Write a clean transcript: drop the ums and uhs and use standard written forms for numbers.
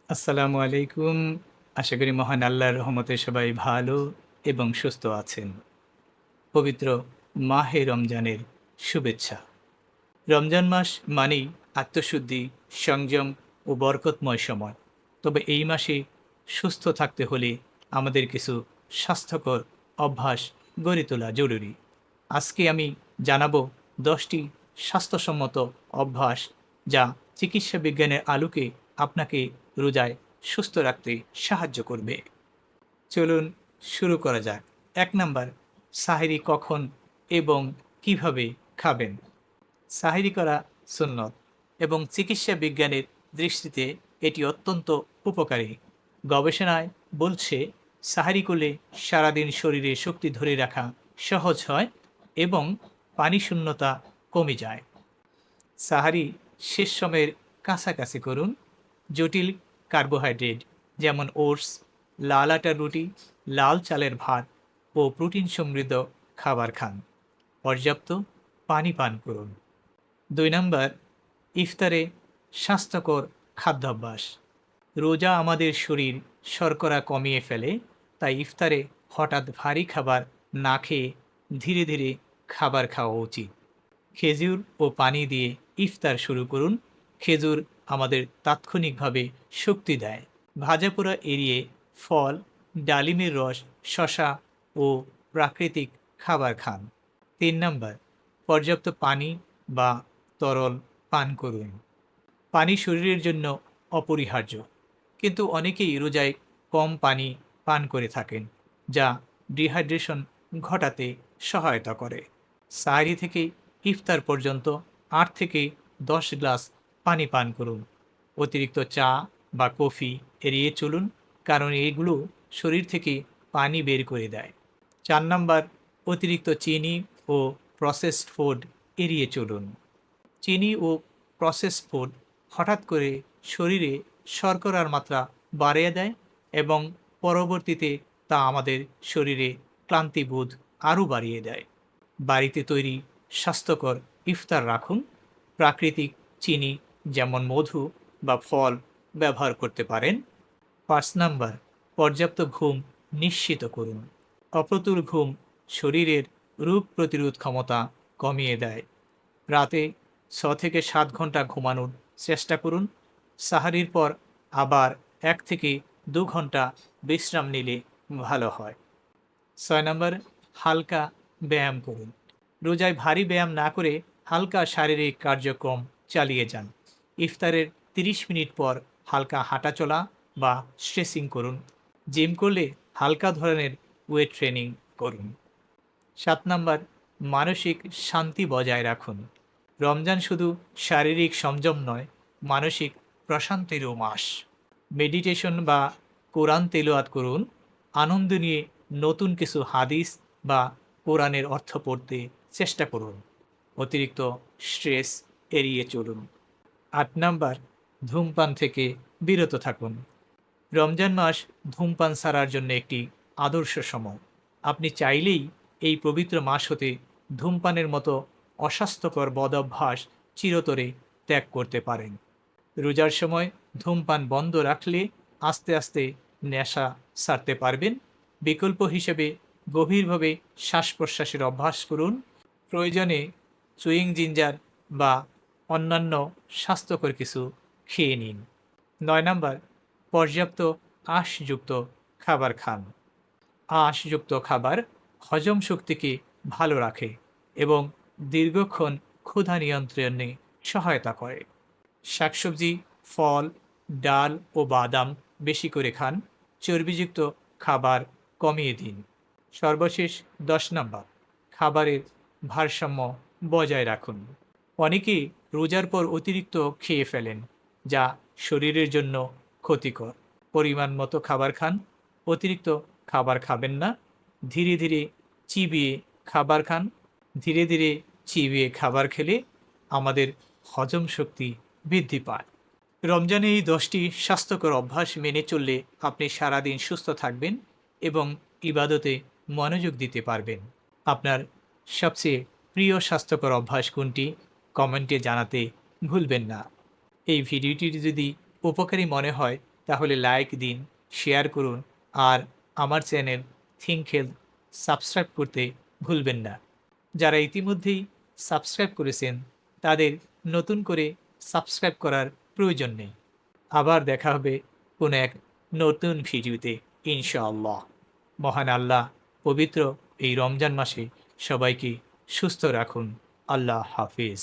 আসসালামু আলাইকুম। আশা করি মহান আল্লাহর রহমতে সবাই ভালো এবং সুস্থ আছেন। পবিত্র মাহে রমজানের শুভেচ্ছা। রমজান মাস মানেই আত্মশুদ্ধি, সংযম ও বরকতময় সময়। তবে এই মাসে সুস্থ থাকতে হলে আমাদের কিছু স্বাস্থ্যকর অভ্যাস গড়ে তোলা জরুরি। আজকে আমি জানাবো 10টি স্বাস্থ্যসম্মত অভ্যাস যা চিকিৎসা বিজ্ঞানের আলোকে আপনাকে রোজায় সুস্থ রাখতে সাহায্য করবে। চলুন শুরু করা যাক। 1 নাম্বার, সাহরি কখন এবং কিভাবে খাবেন। সাহরি করা সুন্নত এবং চিকিৎসা বিজ্ঞানের দৃষ্টিতে এটি অত্যন্ত উপকারী। গবেষণায় বলছে সাহারি করলে সারাদিন শরীরে শক্তি ধরে রাখা সহজ হয় এবং পানি শূন্যতা কমে যায়। সাহারি শেষ সময়ের কাছাকাছি করুন। জটিল কার্বোহাইড্রেট যেমন ওটস, লাল আটার রুটি, লাল চালের ভাত ও প্রোটিন সমৃদ্ধ খাবার খান। পর্যাপ্ত পানি পান করুন। 2 নাম্বার, ইফতারে স্বাস্থ্যকর খাদ্যাভ্যাস। রোজা আমাদের শরীর শর্করা কমিয়ে ফেলে, তাই ইফতারে হঠাৎ ভারী খাবার না খেয়ে ধীরে ধীরে খাবার খাওয়া উচিত। খেজুর ও পানি দিয়ে ইফতার শুরু করুন। খেজুর আমাদের তাৎক্ষণিকভাবে শক্তি দেয়। ভাজাপোড়া এড়িয়ে ফল, ডালিমের রস, শশা ও প্রাকৃতিক খাবার খান। 3 নাম্বার, পর্যাপ্ত পানি বা তরল পান করুন। পানি শরীরের জন্য অপরিহার্য, কিন্তু অনেকেই রোজায় কম পানি পান করে থাকেন, যা ডিহাইড্রেশন ঘটাতে সহায়তা করে। সাহরি থেকে ইফতার পর্যন্ত 8 থেকে 10 গ্লাস পানি পান করুন। অতিরিক্ত চা বা কফি এড়িয়ে চলুন, কারণ এগুলো শরীর থেকে পানি বের করে দেয়। 4 নাম্বার, অতিরিক্ত চিনি ও প্রসেসড ফুড এড়িয়ে চলুন। চিনি ও প্রসেসড ফুড হঠাৎ করে শরীরে শর্করার মাত্রা বাড়িয়ে দেয় এবং পরবর্তীতে তা আমাদের শরীরে ক্লান্তিবোধ আরও বাড়িয়ে দেয়। বাড়িতে তৈরি স্বাস্থ্যকর ইফতার রাখুন। প্রাকৃতিক চিনি যেমন মধু বা ফল ব্যবহার করতে পারেন। 5 নাম্বার, পর্যাপ্ত ঘুম নিশ্চিত করুন। অপ্রতুল ঘুম শরীরের রোগ প্রতিরোধ ক্ষমতা কমিয়ে দেয়। রাতে 6 থেকে 7 ঘন্টা ঘুমানোর চেষ্টা করুন। সাহারির পর আবার 1 থেকে 2 ঘন্টা বিশ্রাম নিলে ভালো হয়। 6 নাম্বার, হালকা ব্যায়াম করুন। রোজায় ভারী ব্যায়াম না করে হালকা শারীরিক কার্যক্রম চালিয়ে যান। ইফতারের 30 মিনিট পর হালকা হাঁটাচলা বা স্ট্রেচিং করুন। জিম করলে হালকা ধরনের ওয়েট ট্রেনিং করুন। 7 নাম্বার, মানসিক শান্তি বজায় রাখুন। রমজান শুধু শারীরিক সংযম নয়, মানসিক প্রশান্তিরও মাস। মেডিটেশন বা কোরআন তেলাওয়াত করুন। আনন্দ নিয়ে নতুন কিছু হাদিস বা কোরআনের অর্থ পড়তে চেষ্টা করুন। অতিরিক্ত স্ট্রেস এড়িয়ে চলুন। 8 নাম্বার, ধূমপান থেকে বিরত থাকুন। রমজান মাস ধূমপান ছাড়ার জন্য একটি আদর্শ সময়। আপনি চাইলেই এই পবিত্র মাস হতে ধূমপানের মতো অস্বাস্থ্যকর বদঅভ্যাস চিরতরে ত্যাগ করতে পারেন। রোজার সময় ধূমপান বন্ধ রাখলে আস্তে আস্তে নেশা ছাড়তে পারবেন। বিকল্প হিসেবে গভীরভাবে শ্বাস প্রশ্বাসের অভ্যাস করুন। প্রয়োজনে চুইং জিঞ্জার বা অন্যান্য স্বাস্থ্যকর কিছু খেয়ে নিন। 9 নাম্বার, পর্যাপ্ত আঁশযুক্ত খাবার খান। আঁশযুক্ত খাবার হজম শক্তিকে ভালো রাখে এবং দীর্ঘক্ষণ ক্ষুধা নিয়ন্ত্রণে সহায়তা করে। শাকসবজি, ফল, ডাল ও বাদাম বেশি করে খান। চর্বিযুক্ত খাবার কমিয়ে দিন। সর্বশেষ 10 নাম্বার, খাবারের ভারসাম্য বজায় রাখুন। অনেকেই রোজার পর অতিরিক্ত খেয়ে ফেলেন, যা শরীরের জন্য ক্ষতিকর। পরিমাণ মতো খাবার খান। অতিরিক্ত খাবার খাবেন না। ধীরে ধীরে চিবিয়ে খাবার খান। ধীরে ধীরে চিবিয়ে খাবার খেলে আমাদের হজম শক্তি বৃদ্ধি পায়। রমজানে এই 10টি স্বাস্থ্যকর অভ্যাস মেনে চললে আপনি সারাদিন সুস্থ থাকবেন এবং ইবাদতে মনোযোগ দিতে পারবেন। আপনার সবচেয়ে প্রিয় স্বাস্থ্যকর অভ্যাস কোনটি, কমেন্টে জানাতে ভুলবেন না। এই ভিডিওটি যদি উপকারী মনে হয় তাহলে লাইক দিন, শেয়ার করুন, আর আমার চ্যানেল থিঙ্ক হেলথ সাবস্ক্রাইব করতে ভুলবেন না। যারা ইতিমধ্যেই সাবস্ক্রাইব করেছেন তাদের নতুন করে সাবস্ক্রাইব করার প্রয়োজন নেই। আবার দেখা হবে কোনো এক নতুন ভিডিওতে ইনশাআল্লাহ। মহান আল্লাহ পবিত্র এই রমজান মাসে সবাইকে সুস্থ রাখুন। আল্লাহ হাফিজ।